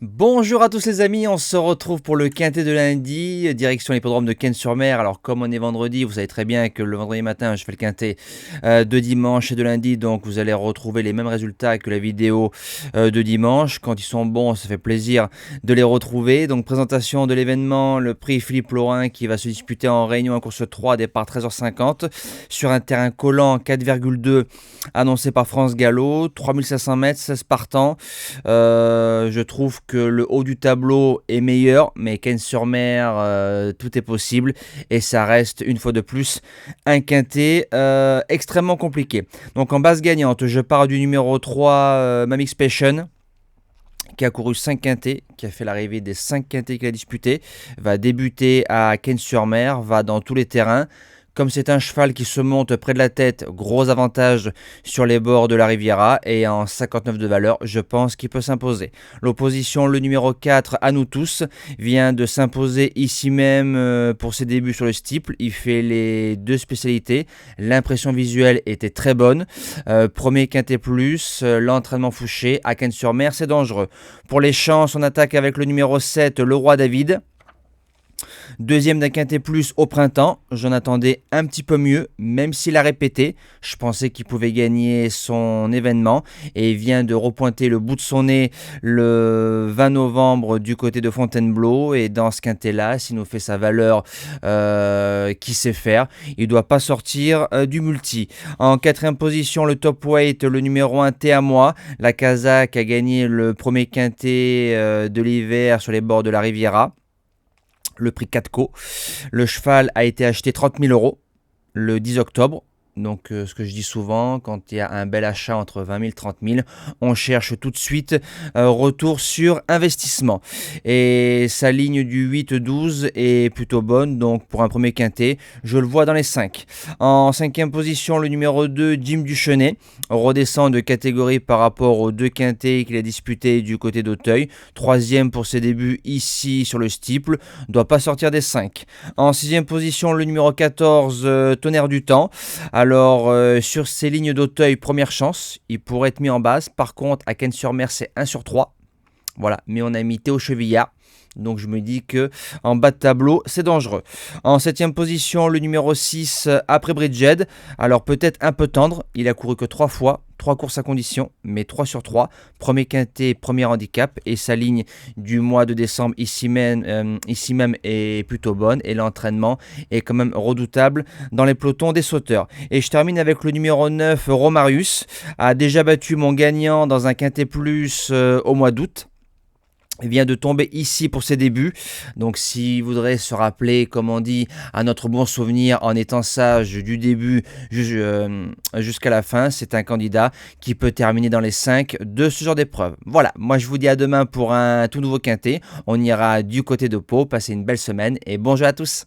Bonjour à tous les amis, on se retrouve pour le quintet de lundi, direction l'hippodrome de Cannes-sur-Mer. Alors comme on est vendredi, vous savez très bien que le vendredi matin je fais le quintet de dimanche et de lundi, donc vous allez retrouver les mêmes résultats que la vidéo de dimanche. Quand ils sont bons, ça fait plaisir de les retrouver. Donc présentation de l'événement, le prix Philippe Laurin qui va se disputer en réunion en course 3, départ 13h50, sur un terrain collant 4,2 annoncé par France Gallo, 3500 mètres, 16 partants. Je trouve que le haut du tableau est meilleur, mais Cannes-sur-Mer, tout est possible et ça reste une fois de plus un quintet extrêmement compliqué. Donc en base gagnante, je pars du numéro 3, Mamix Passion, qui a couru 5 quintets, qui a fait l'arrivée des 5 quintets qu'il a disputés, va débuter à Cannes-sur-Mer, va dans tous les terrains. Comme c'est un cheval qui se monte près de la tête, gros avantage sur les bords de la Riviera, et en 59 de valeur, je pense qu'il peut s'imposer. L'opposition, le numéro 4, À nous tous, vient de s'imposer ici même pour ses débuts sur le steeple. Il fait les deux spécialités. L'impression visuelle était très bonne. Premier quintet plus, l'entraînement Fouché à Cannes-sur-Mer, c'est dangereux. Pour les chances, on attaque avec le numéro 7, Le Roi David. Deuxième d'un quintet plus au printemps, j'en attendais un petit peu mieux, même s'il a répété. Je pensais qu'il pouvait gagner son événement et il vient de repointer le bout de son nez le 20 novembre du côté de Fontainebleau. Et dans ce quintet-là, s'il nous fait sa valeur qu'il sait faire, il ne doit pas sortir du multi. En quatrième position, le top weight, le numéro 1, Thé à moi. La Kazakh a gagné le premier quintet de l'hiver sur les bords de la Riviera. Le prix 4Co. Le cheval a été acheté 30 000 euros le 10 octobre. Donc ce que je dis souvent, quand il y a un bel achat entre 20 000 et 30 000, on cherche tout de suite retour sur investissement. Et sa ligne du 8-12 est plutôt bonne, donc pour un premier quintet, je le vois dans les 5. En cinquième position, le numéro 2, Jim Duchenet, redescend de catégorie par rapport aux deux quintets qu'il a disputés du côté d'Auteuil. Troisième pour ses débuts ici sur le steeple, doit pas sortir des 5. En sixième position, le numéro 14, Tonnerre du Temps. Alors, sur ces lignes d'Auteuil, première chance, il pourrait être mis en base. Par contre, à Cannes-sur-Mer, c'est 1 sur 3. Voilà, mais on a mis Théo Chevillard. Donc je me dis que en bas de tableau, c'est dangereux. En septième position, le numéro 6, Après Bridged. Alors peut-être un peu tendre, il a couru que 3 fois, 3 courses à condition, mais 3 sur 3. Premier quintet, premier handicap, et sa ligne du mois de décembre ici même est plutôt bonne, et l'entraînement est quand même redoutable dans les pelotons des sauteurs. Et je termine avec le numéro 9, Romarius, a déjà battu mon gagnant dans un quintet plus au mois d'août. Il vient de tomber ici pour ses débuts, donc s'il voudrait se rappeler, comme on dit, à notre bon souvenir en étant sage du début jusqu'à la fin, c'est un candidat qui peut terminer dans les 5 de ce genre d'épreuve. Voilà, moi je vous dis à demain pour un tout nouveau quintet, on ira du côté de Pau, passez une belle semaine et bon jeu à tous.